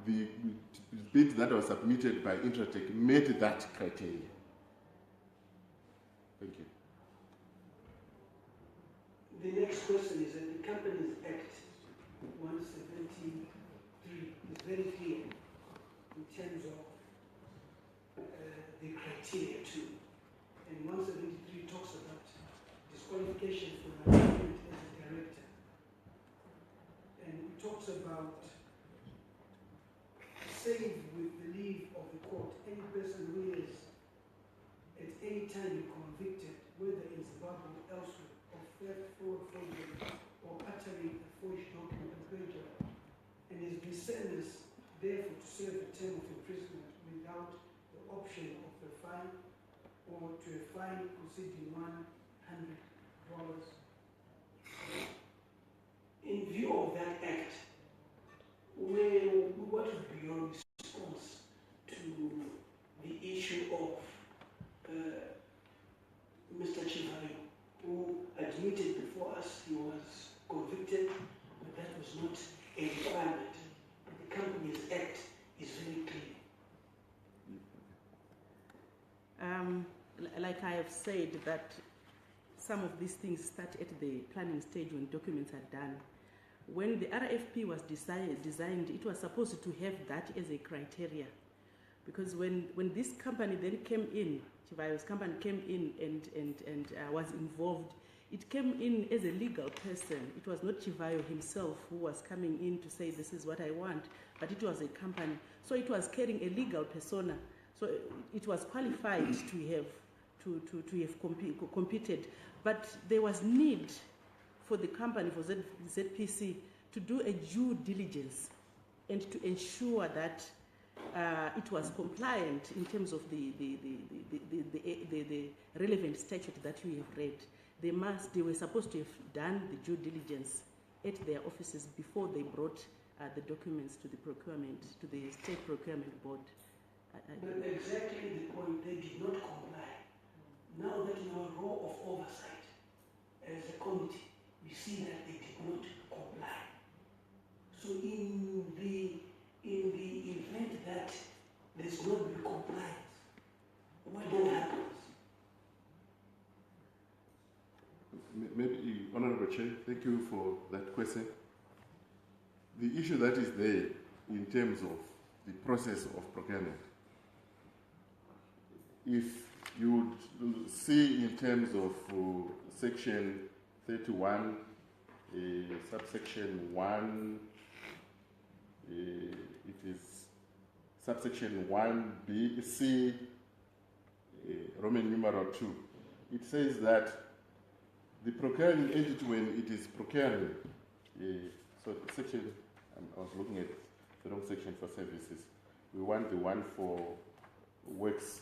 the bid that was submitted by Intratech met that criteria. Thank you. The next question is that the Companies Act 173 is very clear in terms of the criteria too. And 173 talks about disqualification for appointment as a director. And it talks about save with the leave of the court any person who is at any time convicted, whether in Zimbabwe or elsewhere, of theft, fraud, forgery, or uttering a forged document or perjury, and is be sentenced therefore to serve a term of imprisonment without the option of a fine or to a fine exceeding $100. In view of that act, what would be your response to the issue of Mr. Chivayo, who admitted before us he was convicted, but that was not a requirement? The Companies Act is very clear. Like I have said, that some of these things start at the planning stage when documents are done. When the RFP was designed, it was supposed to have that as a criteria. Because when this company then came in, Chivayo'S company came in and was involved, it came in as a legal person. It was not Chivayo himself who was coming in to say, this is what I want, but it was a company. So it was carrying a legal persona. So it was qualified to have competed. But there was need for the company, for ZPC, to do a due diligence and to ensure that it was compliant in terms of the relevant statute that you have read. They were supposed to have done the due diligence at their offices before they brought the documents to the procurement, to the State Procurement Board. But exactly the point, they did not comply. Now that you are role of oversight as a committee, we see that they did not comply. So in the event that there's not be compliance, what then happens? Maybe, Honorable Chair, thank you for that question. The issue that is there in terms of the process of procurement, if you would see in terms of section 31, subsection 1, it is subsection 1B, C, Roman numeral 2. It says that the procuring entity, when it is procuring, so section, I was looking at the wrong section for services. We want the one for works.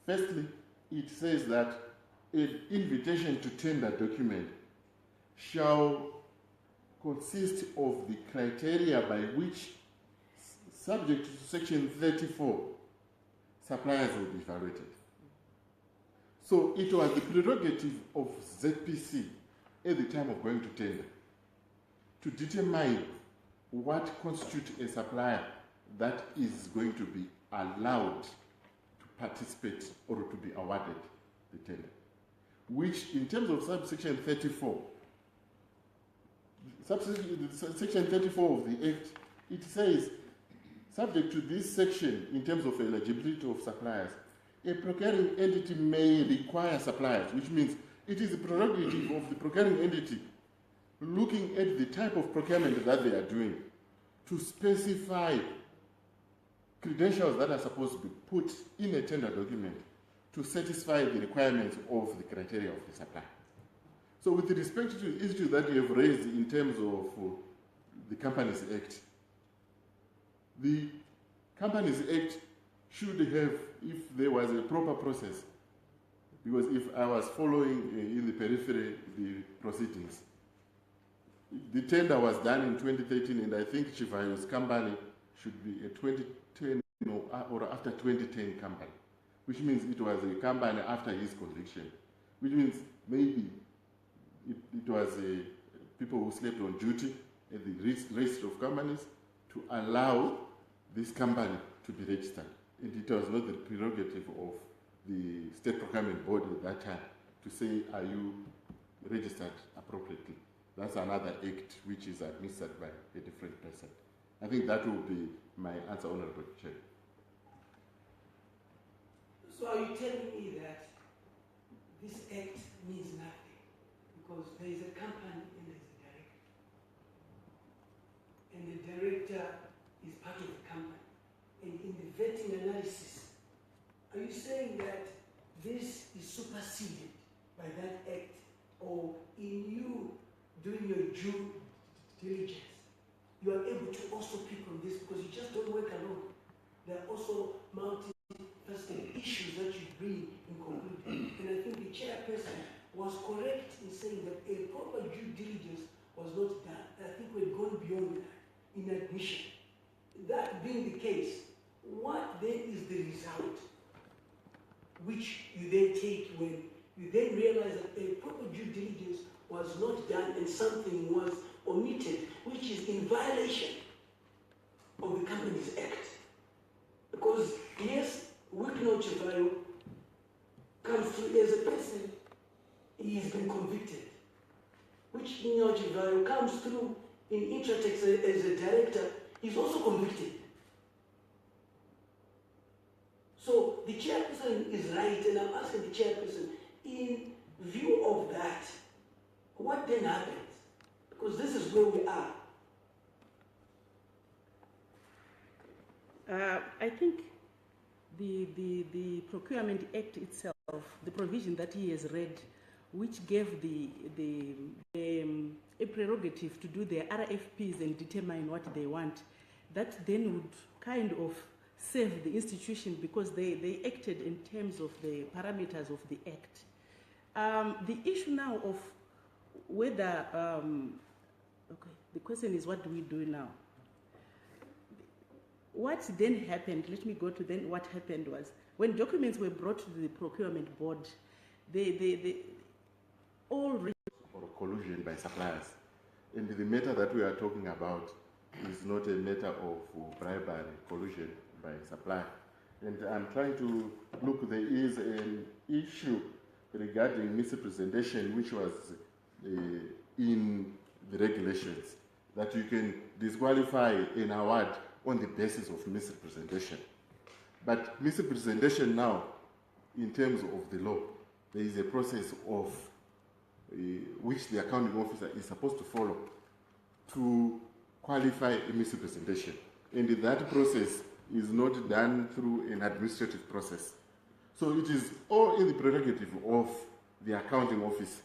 Firstly, it says that an invitation to tender document shall consist of the criteria by which, subject to section 34, suppliers will be evaluated. So it was the prerogative of ZPC at the time of going to tender to determine what constitutes a supplier that is going to be allowed to participate or to be awarded the tender, which in terms of subsection 34, section 34 of the Act, it says, subject to this section in terms of eligibility of suppliers, a procuring entity may require suppliers, which means it is the prerogative of the procuring entity, looking at the type of procurement that they are doing, to specify credentials that are supposed to be put in a tender document to satisfy the requirements of the criteria of the supplier. So with respect to the issue that you have raised in terms of the Companies Act, the Companies Act should have, if there was a proper process, because if I was following in the periphery the proceedings, the tender was done in 2013, and I think Chivayo'S company should be a 2010 or after 2010 company, which means it was a company after his conviction, which means maybe it was people who slept on duty at the register of companies to allow this company to be registered. And it was not the prerogative of the State Procurement Board at that time to say, are you registered appropriately? That's another act which is administered by a different person. I think that will be my answer, Honorable Chair. So are you telling me that this act means nothing because there is a company and there is a director, and the director is part of the company, and in the vetting analysis, are you saying that this is superseded by that act, or in you doing your due diligence, you are able to also pick on this because you just don't work alone. There are also multi-faceted issues that you bring in conclusion. And I think the chairperson was correct in saying that a proper due diligence was not done. And I think we've gone beyond that in admission. That being the case, what then is the result which you then take when you then realize that a proper due diligence was not done and something was omitted, which is in violation of the Companies Act? Because yes, Wikno Chivayo comes through as a person, he has been convicted. Which Wikno Chivayo comes through in Intratex as a director, he's also convicted. So the chairperson is right, and I'm asking the chairperson, in view of that, what then happens? Because this is where we are. I think the Procurement Act itself, the provision that he has read, which gave a prerogative to do their RFPs and determine what they want, that then would kind of save the institution because they acted in terms of the parameters of the Act. The issue now of whether, okay, the question is what do we do now? What then happened, let me go to then what happened was, when documents were brought to the Procurement Board, they all... Or collusion by suppliers. And the matter that we are talking about is not a matter of bribery, collusion by supplier. And I'm trying to look, there is an issue regarding misrepresentation which was in the regulations, that you can disqualify an award on the basis of misrepresentation. But misrepresentation now, in terms of the law, there is a process of which the accounting officer is supposed to follow to qualify a misrepresentation. And that process is not done through an administrative process. So it is all in the prerogative of the accounting office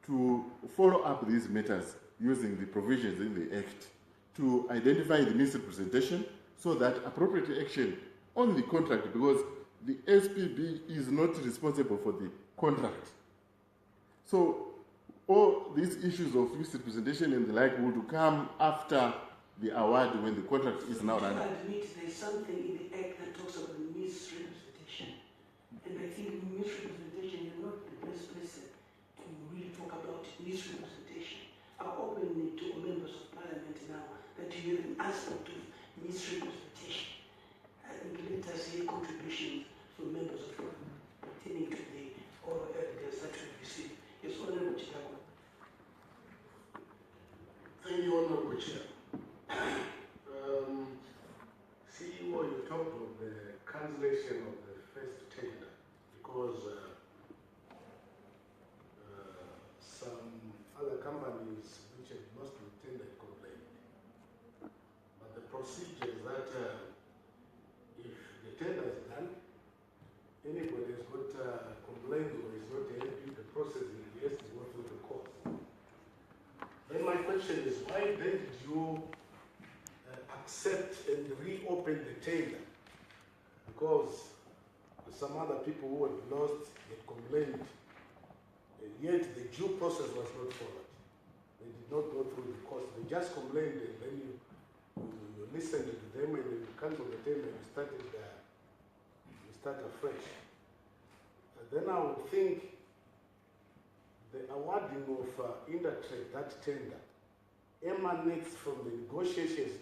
to follow up these matters using the provisions in the Act to identify the misrepresentation so that appropriate action on the contract, because the SPB is not responsible for the contract. So all these issues of misrepresentation and the like would come after the award when the contract is now done. I admit there's something in the Act that talks about misrepresentation. And I think misrepresentation, you're not the best person to really talk about misrepresentation. I'll open it to members of Parliament now that you have an aspect of misrepresentation. I think let us hear contributions from members of Parliament pertaining to the oral evidence that we received. Yes, Honourable Chicago. Thank you, Honourable Chair. CEO, you talked of the cancellation of the first tender because some other companies which had lost the tender complained. But the procedure is that if the tender is done, anybody has got complaints or is not happy, the process has to go through the court. Then my question is, why then did you accept and reopen the tender? Because some other people who had lost had complained, yet the due process was not followed. They did not go through the course. They just complained, and then you listened to them, and you cancel the tender and you start afresh. And then I would think the awarding of Intertrade, that tender, emanates from the negotiations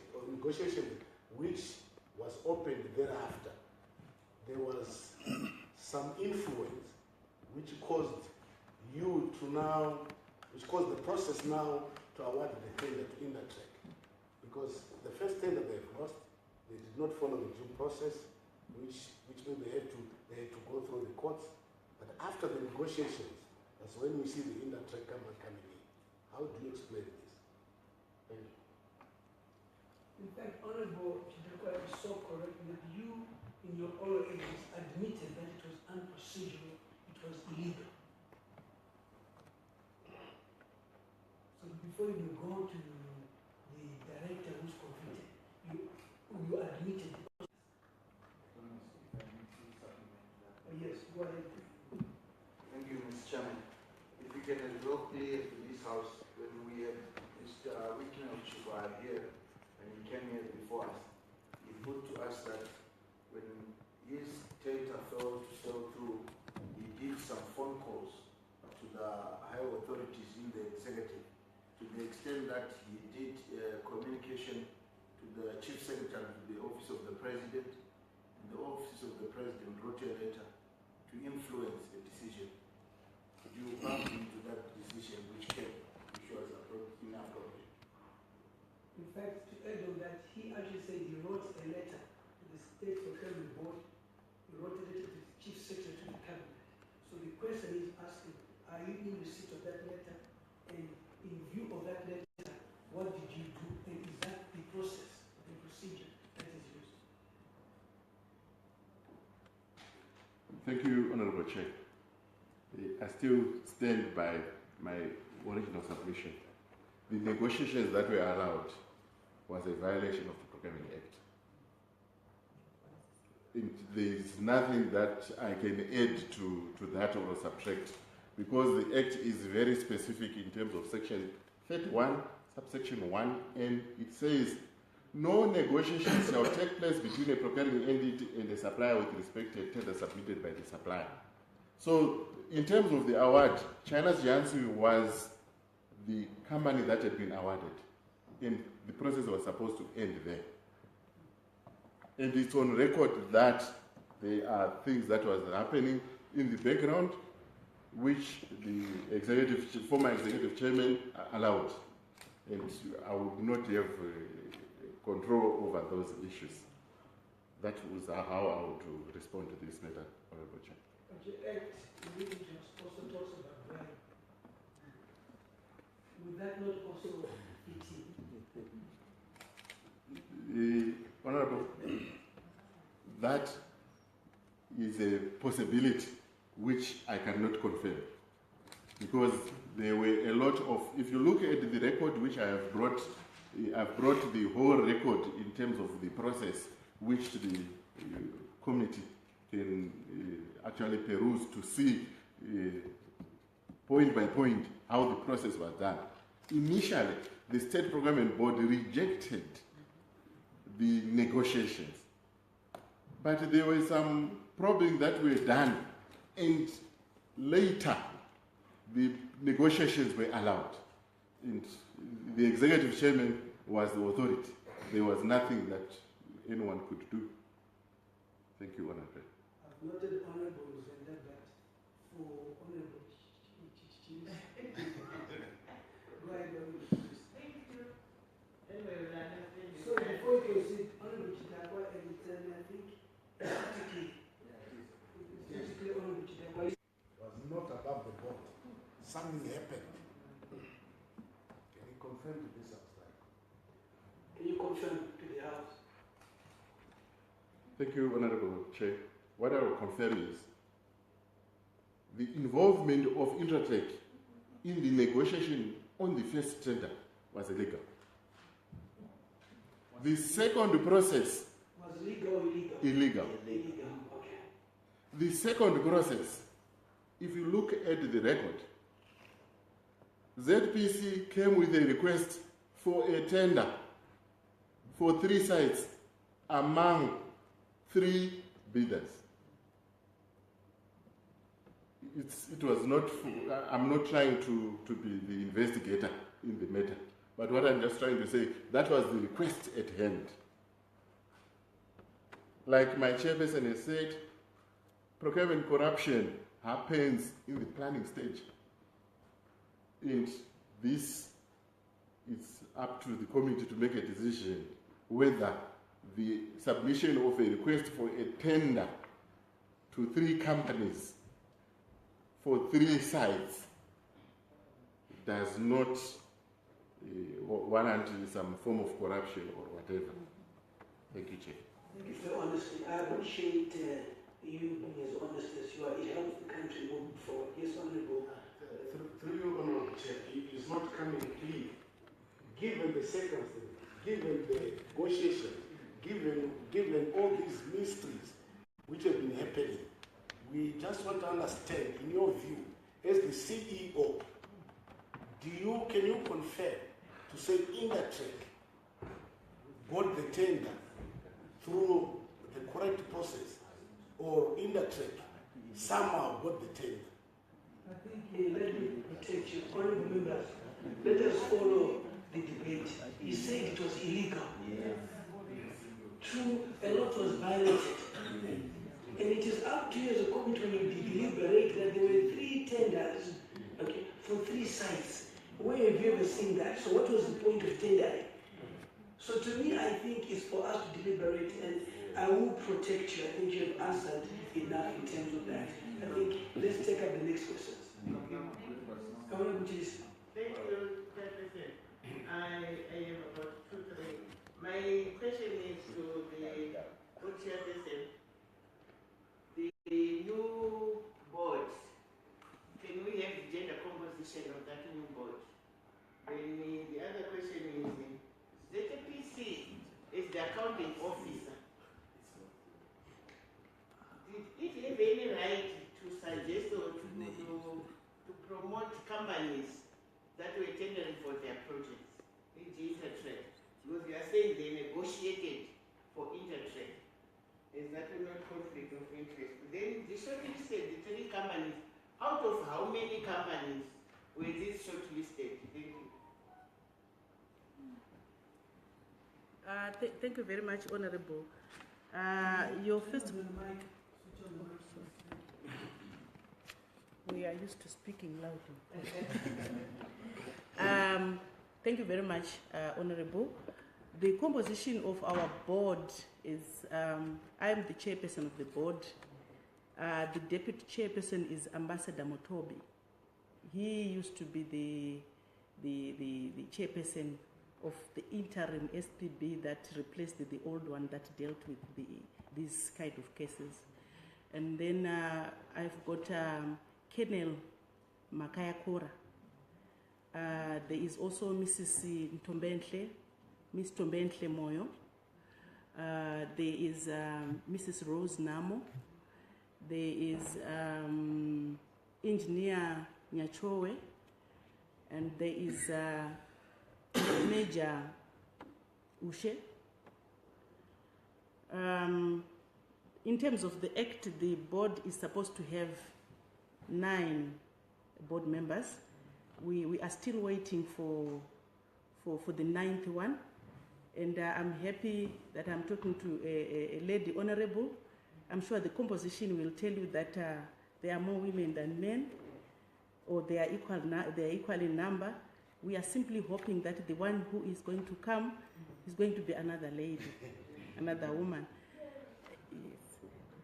which was opened thereafter. There was some influence which caused the process now to award the tender to Intertrade. Because the first tender they've lost, they did not follow the due process, which meant they had to go through the courts. But after the negotiations, that's when we see the Intertrade coming in. How do you explain this? Thank you. In fact, Honorable Chivayo'S is so correct that you, in your oral evidence, admitted that it was unprocedural, it was illegal. So before you go to the director who's convicted, you admitted it. Yes, go ahead. Thank you, Mr. Chairman. If we can real clear to this House, when we had Mr. Weekend of Chivayo here, and he came here before us, he put to us that when his tender failed to sell through, he did some phone calls to the higher authorities in the executive, to the extent that he did communication to the Chief Secretary, to the Office of the President, and the Office of the President wrote a letter to influence the decision. Could you bump into that decision which was inappropriate? In fact, to add on that, he actually said he wrote a letter to the State Procurement Board, he wrote a letter to the Chief Secretary to the Cabinet. So the question is asking, are you in receipt of that letter? And in view of that letter, what did you do? And is that the process, the procedure that is used? Thank you, Honorable Chair. I still stand by my original submission. The negotiations that were allowed was a violation of the Procurement Act. There is nothing that I can add to that or subtract, because the Act is very specific in terms of Section 31, subsection 1, and it says, no negotiation shall take place between a procuring entity and a supplier with respect to a tender submitted by the supplier. So, in terms of the award, China's Jiangsu was the company that had been awarded, and the process was supposed to end there. And it's on record that there are things that was happening in the background, which the former executive chairman allowed, and I would not have control over those issues. That was how I would respond to this matter, Honorable Chair. But the Act, the diligence, also talks about bribe. Would that not also fit in? Honorable, that is a possibility which I cannot confirm, because there were a lot of, if you look at the record which I've brought the whole record in terms of the process which the committee can actually peruse to see point by point how the process was done. Initially, the State Procurement Board rejected the negotiations, but there were some probing that were done, and later the negotiations were allowed, and the executive chairman was the authority. There was nothing that anyone could do. Thank you, Honorable. I've noted Honorable Zenda, but for Honorable go ahead, Honorable. Thank you. Anyway, So before you proceed, Honorable Chidakwa, and I think statistically Honorable Chidakwa Was not above the board. Something happened. Can you confirm to this outside? can you confirm to the House? Thank you, Honorable Chair. What I will confirm is the involvement of Intertrade in the negotiation on the first tender was illegal. The second process Was legal or illegal? illegal. Illegal, okay. The second process, if you look at the record, ZPC came with a request for a tender for 3 sites among 3 bidders. it was not, I'm not trying to be the investigator in the matter, but what I'm just trying to say, that was the request at hand. Like my chairperson has said, procurement corruption happens in the planning stage. And this is up to the committee to make a decision whether the submission of a request for a tender to 3 companies for 3 sites does not warrant some form of corruption or whatever. Thank you, Chair. Thank you for honesty. I appreciate you being as honest as you are. It helps the country move forward. Yes, Honourable. Through you, Honourable Chair, it is not coming clear. Given the circumstances, given the negotiation, given all these mysteries which have been happening, we just want to understand, in your view, as the CEO, can you confirm to say Intertrek got the tender through the correct process, or Intertrek somehow got the tender? I think, let me protect you. Honourable members, let us follow the debate. He said it was illegal. True, a lot was violated. And it is up to you as a committee when you deliberate that there were 3 tenders, okay, for 3 sites. Where have you ever seen that? So what was the point of tendering? So to me, I think it's for us to deliberate, and I will protect you. I think you have answered enough in terms of that. I think let's take up the next questions. Honourable Chief. Thank you, Chairperson. I have about 2, 3. My question is to the co-chairperson. The new board, can we have the gender composition of that new board? Then the other question is, ZPC is the accounting officer. Did it have any right to suggest or to promote companies that were tendering for their projects, e.g. Intertrek? Because we are saying they negotiated for Intertrek. Is that not conflict of interest? Then the shortlisted, the 3 companies, out of how many companies were these shortlisted? Thank you. Thank you very much, Honourable. Your first... We are used to speaking loudly. Thank you very much, Honourable. The composition of our board is, I am the chairperson of the board. The deputy chairperson is Ambassador Motobi. He used to be the chairperson of the interim SPB that replaced the old one that dealt with these kind of cases. And then I've got Kenel Makaya Kora. There is also Mrs. Ntombenhle, Miss Ntombenhle Moyo. There is Mrs. Rose Namo. There is Engineer Nyachowe. And there is Major Ushe. In terms of the act, the board is supposed to have 9 board members. We are still waiting for the 9th one, and I'm happy that I'm talking to a lady honourable. I'm sure the composition will tell you that there are more women than men, or they are equal in number. We are simply hoping that the one who is going to come is going to be another lady, another woman. Yes.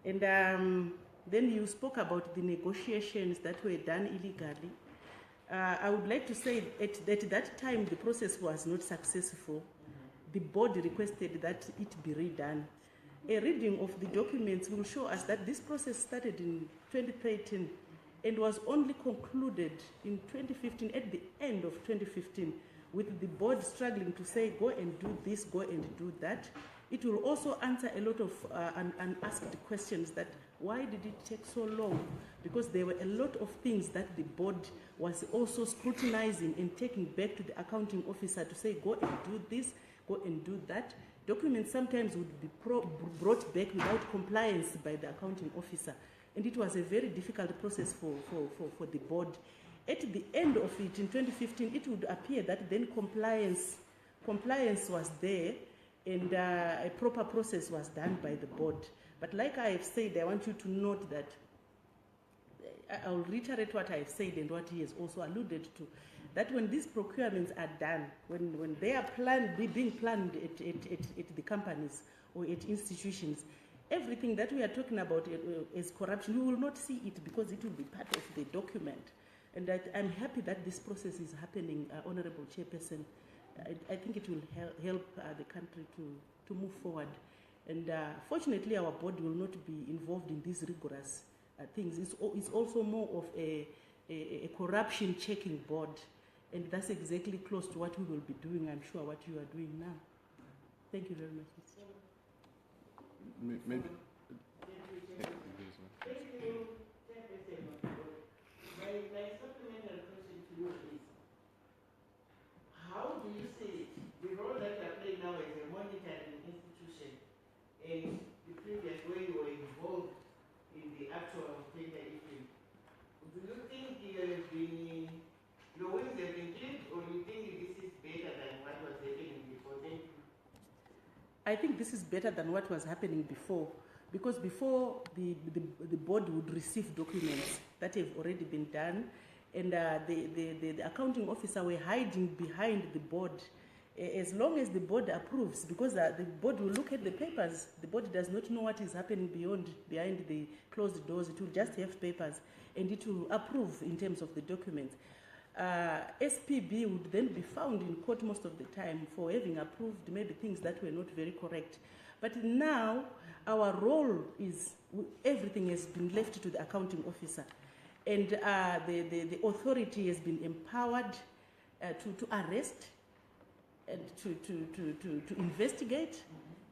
And then you spoke about the negotiations that were done illegally. I would like to say at that time the process was not successful. The board requested that it be redone. A reading of the documents will show us that this process started in 2013 and was only concluded in 2015, at the end of 2015, with the board struggling to say, go and do this, go and do that. It will also answer a lot of unasked questions that why did it take so long? Because there were a lot of things that the board was also scrutinizing and taking back to the accounting officer to say, go and do this, go and do that. Documents sometimes would be brought back without compliance by the accounting officer. and it was a very difficult process for the board. At the end of it, in 2015, it would appear that then compliance was there, and a proper process was done by the board. But like I have said, I want you to note that I'll reiterate what I have said and what he has also alluded to, that when these procurements are done, when they are being planned at the companies or at institutions, everything that we are talking about as corruption, we will not see it because it will be part of the document. And I'm happy that this process is happening, Honorable Chairperson. I think it will help the country to move forward. And fortunately, our board will not be involved in these rigorous things. It's also more of a corruption checking board. And that's exactly close to what we will be doing, I'm sure, what you are doing now. Thank you very much, Mr. Chairman. Maybe. My supplementary question to you is, how do you see the role that you are playing now as a monitoring institution and the previous way you were involved in the actual tender issue? Do you think your wings have been clipped, or do you think this is better than what was happening before? Thank you. I think this is better than what was happening before, because before the board would receive documents that have already been done, and the accounting officer were hiding behind the board. As long as the board approves, because the board will look at the papers, the board does not know what is happening behind the closed doors. It will just have papers, and it will approve in terms of the documents. SPB would then be found in court most of the time for having approved maybe things that were not very correct. But now our role is everything has been left to the accounting officer, and the authority has been empowered to arrest and to investigate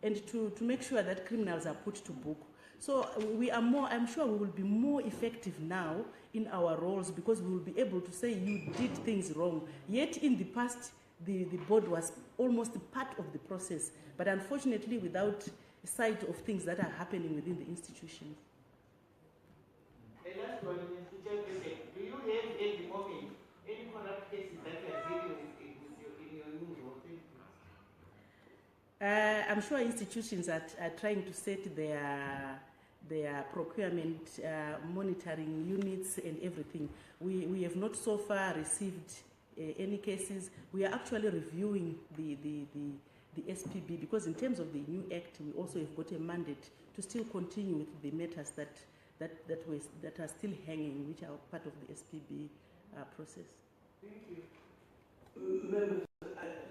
and to make sure that criminals are put to book. So we are more, I'm sure we will be more effective now in our roles, because we will be able to say you did things wrong. Yet in the past, the board was almost part of the process, but unfortunately without sight of things that are happening within the institutions. The last one, Mr. Chairperson, do you have at the moment any corrupt cases that you are dealing with in your new role? I'm sure institutions are trying to set their procurement monitoring units and everything. We have not so far received any cases. We are actually reviewing the SPB, because in terms of the new act, we also have got a mandate to still continue with the matters that are still hanging, which are part of the SPB process. Thank you. Members,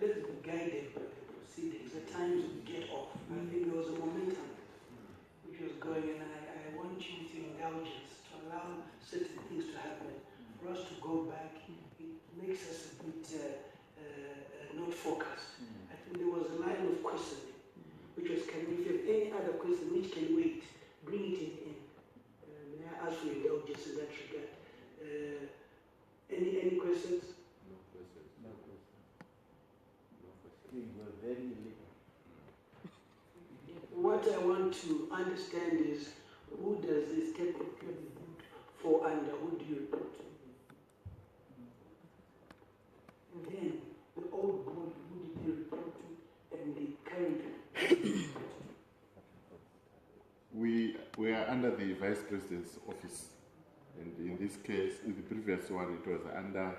let's be guided by the proceedings. At times we get off. I think there was a momentum which was going, and I want you to indulge us, to allow certain things to happen. For us to go back, it makes us a bit not focused. I think there was a line of questioning, which was, if you have any other question which can wait, bring it in. May I ask for indulgence in that regard? Any questions? No questions. No questions. No questions. We were very illegal. What I want to understand is, who does this state procurement for, under who do you report to? And then the old board, who did you report to, and the current We are under the Vice President's office, and in this case, in the previous one, it was under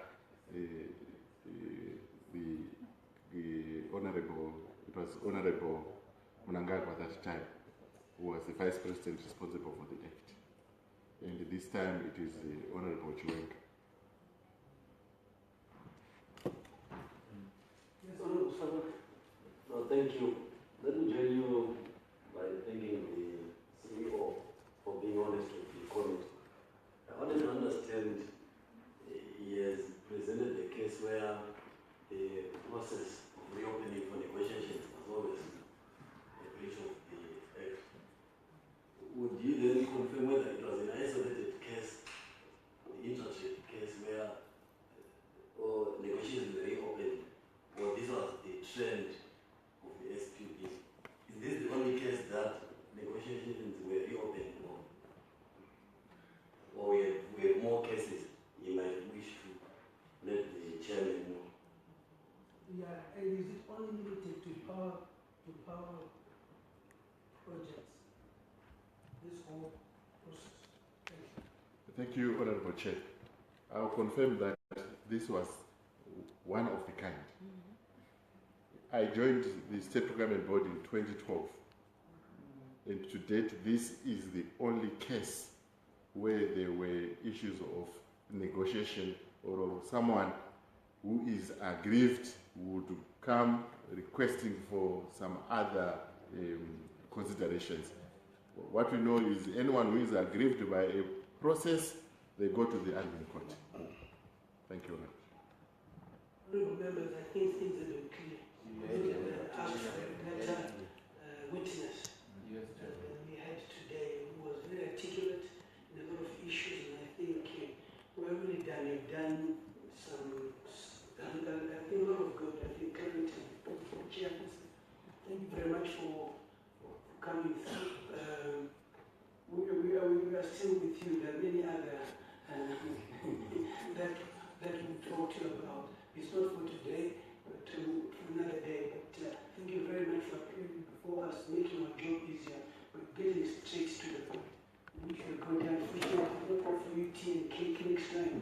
Honorable Mnangagwa at that time, who was the Vice President responsible for the act. And this time it is the Honorable Chivayo'S. Yes, Honorable Sawak. No, thank you. Let me join you by thanking the CEO for being honest with the comment. I wanted to understand, he has presented a case where the process of reopening for negotiations was always a breach of the act. Would you then confirm whether it was an isolated case, the interest case where negotiations were reopened, or this was the trend of the SPB? Is this the only case that negotiations were reopened? And is it only limited to power projects? This whole process. Thank you, Honorable Chair. I'll confirm that this was one of a kind. I joined the State Procurement Board in 2012. And to date, this is the only case where there were issues of negotiation or someone who is aggrieved would come requesting for some other considerations. What we know is anyone who is aggrieved by a process, they go to the admin court. Thank you. Honorable members, I think things have been clear. Look at the witness that we had today, who was very articulate in a lot of issues, and I think well really done. You've done some, I think a lot of good. I think clarity. Chairperson, thank you very much for coming through. We are still with you. There are many other that we talked to you about. It's not for today, but for another day. But thank you very much for appearing before us, making our job easier, but getting straight to the point. We should go down for you, tea and cake next time.